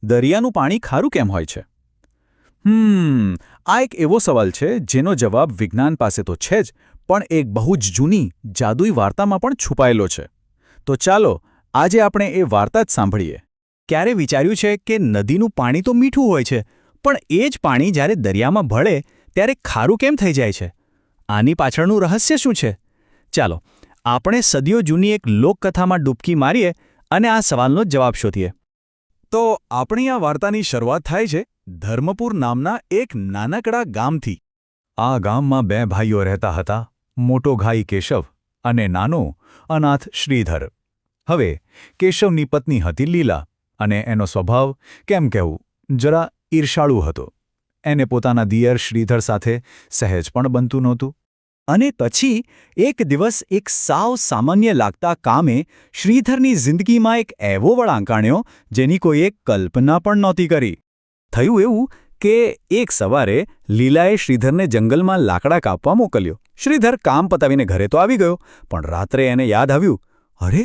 દરિયાનું પાણી ખારું કેમ હોય છે? આ એક એવો સવાલ છે જેનો જવાબ વિજ્ઞાન પાસે તો છે જ, પણ એક બહુ જ જૂની, જાદુઈ વાર્તામાં પણ છુપાયેલો છે. તો ચાલો, આજે આપણે એ વાર્તા જ સાંભળીએ. ક્યારે વિચાર્યું છે કે નદીનું પાણી તો મીઠું હોય છે, પણ એ જ પાણી જ્યારે દરિયામાં ભળે ત્યારે ખારું કેમ થઈ જાય છે? આની પાછળનું રહસ્ય શું છે? ચાલો, આપણે સદીઓ જૂની એક લોકકથામાં ડૂબકી મારીએ અને આ સવાલનો જવાબ શોધીએ. તો આપણી આ વાર્તાની શરૂઆત થાય છે ધર્મપુર નામના એક નાનકડા ગામથી. આ ગામમાં બે ભાઈઓ રહેતા હતા, મોટો ભાઈ કેશવ અને નાનો અનાથ શ્રીધર. હવે કેશવની પત્ની હતી લીલા, અને એનો સ્વભાવ, કેમ કહેવું, જરા ઈર્ષાળુ હતો. એને પોતાના દિયર શ્રીધર સાથે સહેજ પણ બનતું નહોતું. અને પછી એક દિવસ એક સાવ સામાન્ય લાગતા કામે શ્રીધરની જિંદગીમાં એક એવો વળાંક આણ્યો જેની કોઈએ કલ્પના પણ નહોતી કરી. થયું એવું કે એક સવારે લીલાએ શ્રીધરને જંગલમાં લાકડા કાપવા મોકલ્યો. શ્રીધર કામ પતાવીને ઘરે તો આવી ગયો, પણ રાત્રે એને યાદ આવ્યું, અરે,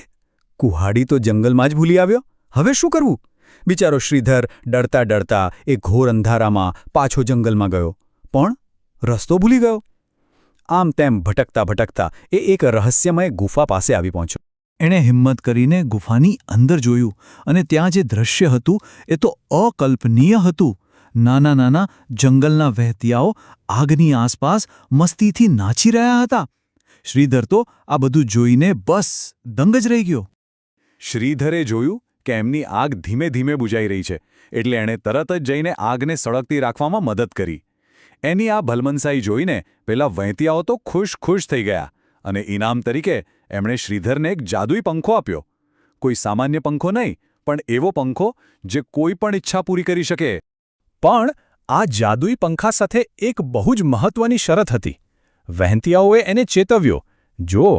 કુહાડી તો જંગલમાં જ ભૂલી આવ્યો. હવે શું કરવું? બિચારો શ્રીધર ડરતા ડરતા એ ઘોર અંધારામાં પાછો જંગલમાં ગયો, પણ રસ્તો ભૂલી ગયો. આમ તેમ ભટકતા ભટકતા એ એક રહસ્યમય ગુફા પાસે આવી પહોંચ્યો. એણે હિંમત કરીને ગુફાની અંદર જોયું, અને ત્યાં જે દ્રશ્ય હતું એ તો અકલ્પનીય હતું. નાના નાના જંગલના વહેતિયાઓ આગની આસપાસ મસ્તીથી નાચી રહ્યા હતા. શ્રીધર તો આ બધું જોઈને બસ દંગ જ રહી ગયો. શ્રીધરે જોયું કે એમની આગ ધીમે ધીમે બુઝાઈ રહી છે, એટલે એણે તરત જ જઈને આગને સળગતી રાખવામાં મદદ કરી. એની આ ભલમનસાઈ જોઈને પેલા વહેતિયાઓ તો ખુશ થઈ ગયા, અને ઇનામ તરીકે એમણે શ્રીધરને એક જાદુઈ પંખો આપ્યો. કોઈ સામાન્ય પંખો નહીં, પણ એવો પંખો જે કોઈ પણ ઈચ્છા પૂરી કરી શકે. પણ આ જાદુઈ પંખા સાથે એક બહુ જ મહત્વની શરત હતી. વહેતિયાઓએ એને ચેતવ્યો, જો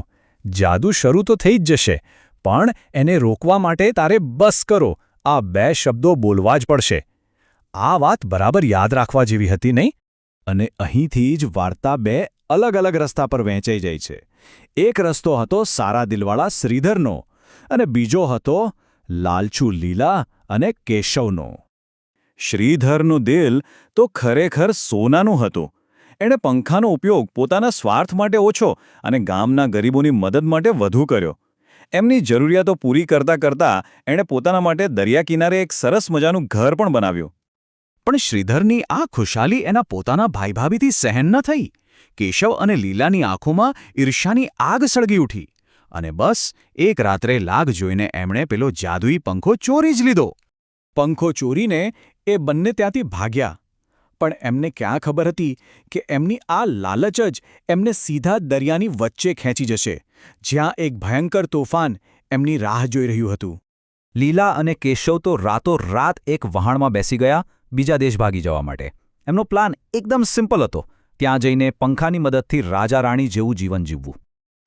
જાદુ શરૂ તો થઈ જ જશે, પણ એને રોકવા માટે તારે બસ કરો, આ બે શબ્દો બોલવા જ પડશે. આ વાત બરાબર યાદ રાખવા જેવી હતી, નહીં? અને અહીંથી જ વાર્તા બે અલગ અલગ રસ્તા પર વહેંચાઈ જાય છે. એક રસ્તો હતો સારા દિલવાળા શ્રીધરનો, અને બીજો હતો લાલચુ લીલા અને કેશવનો. શ્રીધરનું દિલ તો ખરેખર સોનાનું હતું. એણે પંખાનો ઉપયોગ પોતાના સ્વાર્થ માટે ઓછો અને ગામના ગરીબોની મદદ માટે વધુ કર્યો. એમની જરૂરિયાતો પૂરી કરતા કરતા એણે પોતાના માટે દરિયા કિનારે એક સરસ મજાનું ઘર પણ બનાવ્યું. પણ શ્રીધરની આ ખુશાલી એના પોતાના ભાઈભાભીથી સહન ન થઈ. કેશવ અને લીલાની આંખોમાં ઈર્ષ્યાની આગ સળગી ઉઠી, અને બસ એક રાત્રે લાગ જોઈને એમણે પેલો જાદુઈ પંખો ચોરી જ લીધો. પંખો ચોરીને એ બંને ત્યાંથી ભાગ્યા, પણ એમને ક્યાં ખબર હતી કે એમની આ લાલચ જ એમને સીધા દરિયાની વચ્ચે ખેંચી જશે, જ્યાં એક ભયંકર તોફાન એમની રાહ જોઈ રહ્યું હતું. લીલા અને કેશવ તો રાતોરાત એક વહાણમાં બેસી ગયા બીજા દેશ ભાગી જવા માટે. એમનો પ્લાન એકદમ સિમ્પલ હતો, ત્યાં જઈને પંખાની મદદથી રાજા રાણી જેવું જીવન જીવવું.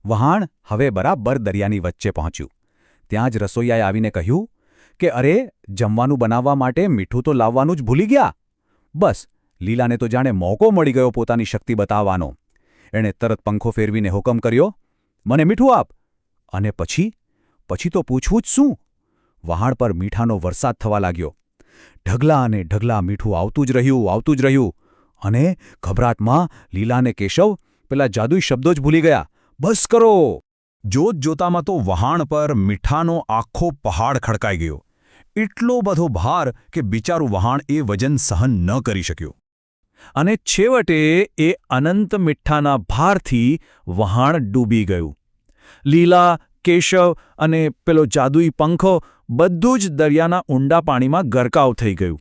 વહાણ હવે બરાબર દરિયાની વચ્ચે પહોંચ્યું. ત્યાં જ રસોઈયાએ આવીને કહ્યું કે અરે, જમવાનું બનાવવા માટે મીઠું તો લાવવાનું જ ભૂલી ગયા. બસ, લીલાને તો જાણે મોકો મળી ગયો પોતાની શક્તિ બતાવવાનો. એણે તરત પંખો ફેરવીને હુકમ કર્યો, મને મીઠું આપ. અને પછી તો પૂછવું જ શું? વહાણ પર મીઠાનો વરસાદ થવા લાગ્યો. ઢગલા અને ઢગલા મીઠું આવતું જ રહ્યું, અને ગભરાટમાં લીલા અને કેશવ પેલા જાદુઈ શબ્દો જ ભૂલી ગયા. બસ કરો! જોત જોતામાં તો વહાણ પર મીઠાનો આખો પહાડ ખડકાઈ ગયો. એટલો બધો ભાર કે બિચારું વહાણ એ વજન સહન ન કરી શક્યું. અને છેવટે એ અનંત મીઠાના ભારથી વહાણ ડૂબી ગયું. લીલા, કેશવ અને પેલો જાદુઈ પંખો બધું જ દરિયાના ઊંડા પાણીમાં ગરકાવ થઈ ગયું.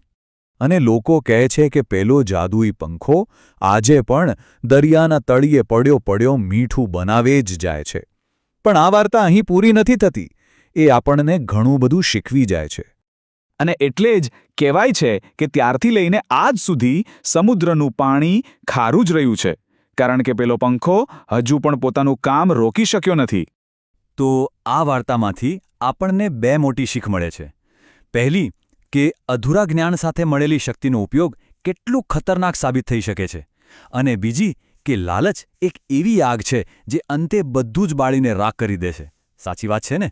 અને લોકો કહે છે કે પેલો જાદુઈ પંખો આજે પણ દરિયાના તળિયે પડ્યો મીઠું બનાવે જ જાય છે. પણ આ વાર્તા અહીં પૂરી નથી થતી. એ આપણને ઘણું બધું શીખવી જાય છે. અને એટલે જ કહેવાય છે કે ત્યારથી લઈને આજ સુધી સમુદ્રનું પાણી ખારું જ રહ્યું છે, કારણ કે પેલો પંખો હજુ પણ પોતાનું કામ રોકી શક્યો નથી. તો આ વાર્તામાંથી આપણને બે મોટી શીખ મળે છે. પહેલી, કે અધૂરા જ્ઞાન સાથે મળેલી શક્તિનો ઉપયોગ કેટલું ખતરનાક સાબિત થઈ શકે છે. અને બીજી, કે લાલચ એક એવી આગ છે જે અંતે બધું જ બાળીને રાખ કરી દે છે. સાચી વાત છે ને?